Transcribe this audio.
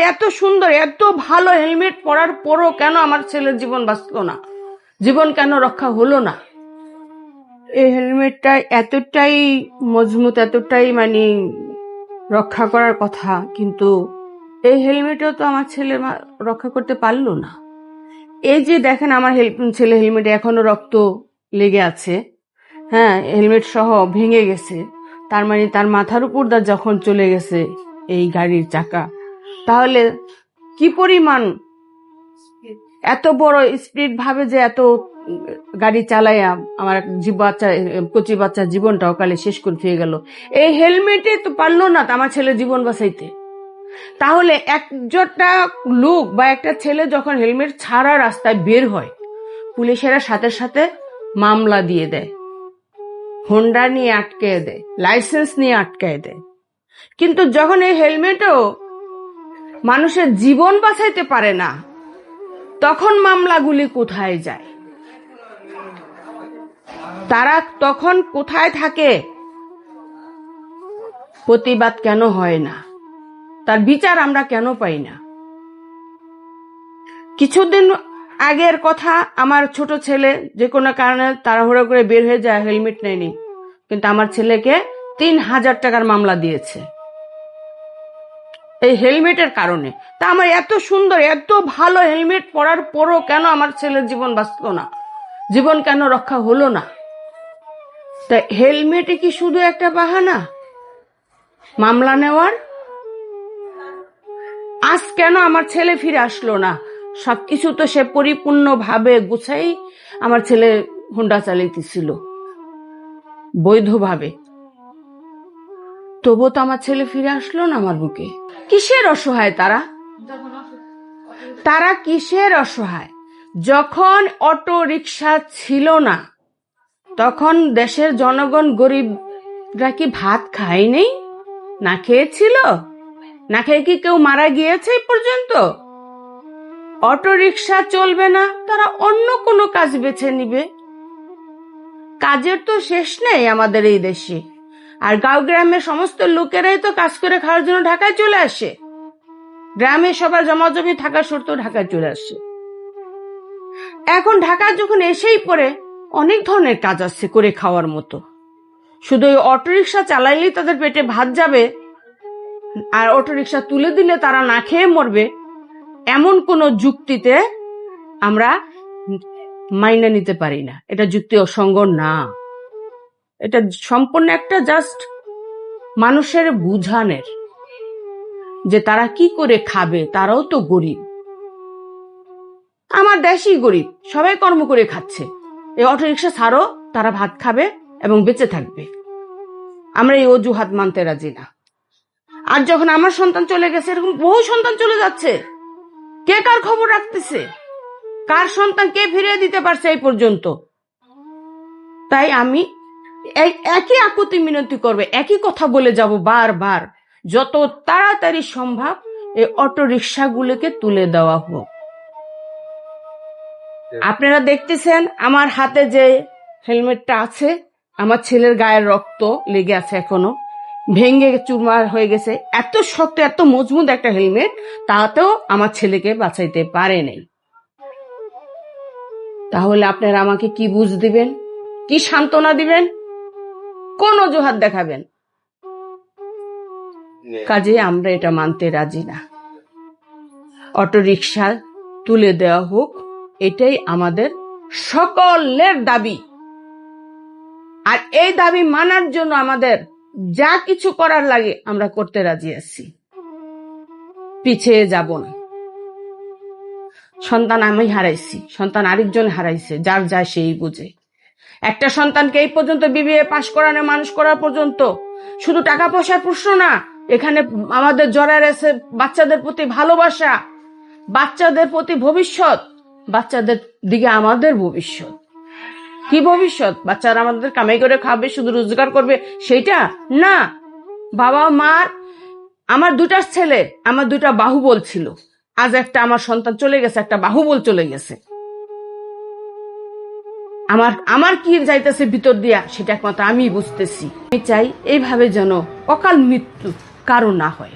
এত সুন্দর এত ভালো হেলমেট পরার পরও কেন আমার ছেলের জীবন বাঁচলো না, জীবন কেন রক্ষা হলো না? এই হেলমেটটা এতটাই মজবুত, এতটাই রক্ষা করার কথা, কিন্তু এই হেলমেটও তো আমার ছেলে রক্ষা করতে পারলো না। এই যে দেখেন আমার ছেলে হেলমেটে এখনো রক্ত লেগে আছে, হ্যাঁ, হেলমেট সহ ভেঙে গেছে। তার তার মাথার উপর দা যখন চলে গেছে এই গাড়ির চাকা, তাহলে কি পরিমাণ এত বড় স্পিড ভাবে যে এত গাড়ি চালাইয়া আমার কচি বাচ্চার জীবনটা অকালে শেষ করে দিয়ে গেল। এই হেলমেটে তো পারলো না আমার ছেলের জীবন বাঁচাইতে। তাহলে একটা লোক বা একটা ছেলে যখন হেলমেট ছাড়া রাস্তায় বের হয়, পুলিশেরা সাথে সাথে মামলা দিয়ে দেয়, হোন্ডা নিয়ে আটকে দেয়, লাইসেন্স নিয়ে আটকে দেয়। কিন্তু যখন এই হেলমেটও মানুষের জীবন বাঁচাইতে পারে না, তখন মামলাগুলি কোথায় যায়? তারা তখন কোথায় থাকে? প্রতিবাদ কেন হয় না? তার বিচার আমরা কেন পাই না? কিছুদিন আগের কথা, আমার ছোট ছেলে যে কোনো কারণে তাড়াহুড়ো করে বের হয়ে যায়, হেলমেট নেয়নি, কিন্তু আমার ছেলেকে ৩,০০০ টাকার মামলা দিয়েছে এই হেলমেটের কারণে। তা আমার এত সুন্দর এত ভালো হেলমেট পরার পরও কেন আমার ছেলের জীবন বাঁচলো না, জীবন কেন রক্ষা হলো না? তা হেলমেটে কি শুধু একটা বাহানা মামলা নেওয়ার? আজ কেন আমার ছেলে ফিরে আসলো না? সবকিছু তো সে পরিপূর্ণভাবে গুছাই আমার ছেলে হোন্ডা চালাইতেছিল বৈধভাবে, তবু তো আমার ছেলে ফিরে আসলো না আমার বুকে। কিসের অসহায় তারা কিসের অসহায়? যখন অটো রিক্সা ছিল না, তখন দেশের জনগণ গরিবরা কি ভাত খায়নি? না খেয়েছিল? না খেয়ে কি কেউ মারা গিয়েছে এই পর্যন্ত? অটো রিক্সা চলবে না, তারা অন্য কোনো কাজ বেছে নিবে। কাজের তো শেষ নেই আমাদের এই দেশে। আর গাঁও গ্রামের সমস্ত লোকেরাই তো কাজ করে খাওয়ার জন্য ঢাকায় চলে আসে। গ্রামে সবার জমাজমি থাকা সত্ত্বেও ঢাকায় চলে আসে। এখন ঢাকায় যখন এসেই পড়ে, অনেক ধরনের কাজ আছে করে খাওয়ার মতো। শুধু ওই অটোরিকশা চালাইলেই তাদের পেটে ভাত যাবে আর অটোরিকশা তুলে দিলে তারা না খেয়ে মরবে, এমন কোন যুক্তিতে আমরা মাইনে নিতে পারি না। এটা যুক্তি অসঙ্গত না, এটা সম্পূর্ণ একটা জাস্ট মানুষের বুঝানের যে তারা কি করে খাবে, তারাও তো গরিব। আমার দেশই গরিব, সবাই কর্ম করে খাচ্ছে। এই অটোরিকশা ছাড়ো, তারা ভাত খাবে এবং বেঁচে থাকবে। আমরা এই অজুহাত মানতে রাজি না। আর যখন আমার সন্তান চলে গেছে, এরকম বহু সন্তান চলে যাচ্ছে, কে কার খবর রাখতেছে? কার সন্তান কে ফিরিয়ে দিতে পারছে এই পর্যন্ত? তাই আমি একই আকুতি মিনতি করবে, একই কথা বলে যাব বারবার, যত তাড়াতাড়ি সম্ভব এই অটো রিক্সাগুলোকে তুলে দেওয়া হোক। আপনারা দেখতেছেন আমার হাতে যে হেলমেটটা আছে, আমার ছেলের গায়ের রক্ত লেগে আছে, এখনো ভেঙে চুরমার হয়ে গেছে। এত শক্ত এত মজবুত একটা হেলমেট, তাতেও আমার ছেলেকে বাঁচাইতে পারে নাই। তাহলে আপনারা আমাকে কি বুঝ দিবেন, কি সান্ত্বনা দিবেন, কোন অজুহাত দেখাবেন? কাজে আমরা এটা মানতে রাজি না। অটো রিক্সা তুলে দেওয়া হোক, এটাই আমাদের সকলের দাবি। আর এই দাবি মানার জন্য আমাদের যা কিছু করার লাগে আমরা করতে রাজি আছি, পিছিয়ে যাব না। সন্তান আমি হারাইছি, সন্তান আরেকজন হারাইছে, যার যায় সেই বুঝে। একটা সন্তানকে এই পর্যন্ত বিবিএ পাশ করানো, মানুষ করা পর্যন্ত শুধু টাকা পয়সার প্রশ্ন না, এখানে আমাদের জড়ায় রয়েছে বাচ্চাদের প্রতি ভালোবাসা, বাচ্চাদের প্রতি ভবিষ্যৎ, বাচ্চাদের দিকে আমাদের ভবিষ্যৎ। কি ভবিষ্যৎ? বাচ্চারা আমাদের কামাই করে খাবে, শুধু রোজগার করবে সেইটা না। বাবা মার, আমার দুটা ছেলে, আমার দুটা বাহুবল ছিল, আজ একটা আমার সন্তান চলে গেছে, একটা বাহুবল চলে গেছে। আমার কি যাইতেছে ভিতর দিয়া, সেটা একমাত্র আমি বুঝতেছি। আমি চাই এইভাবে যেন অকাল মৃত্যু কারো না হয়।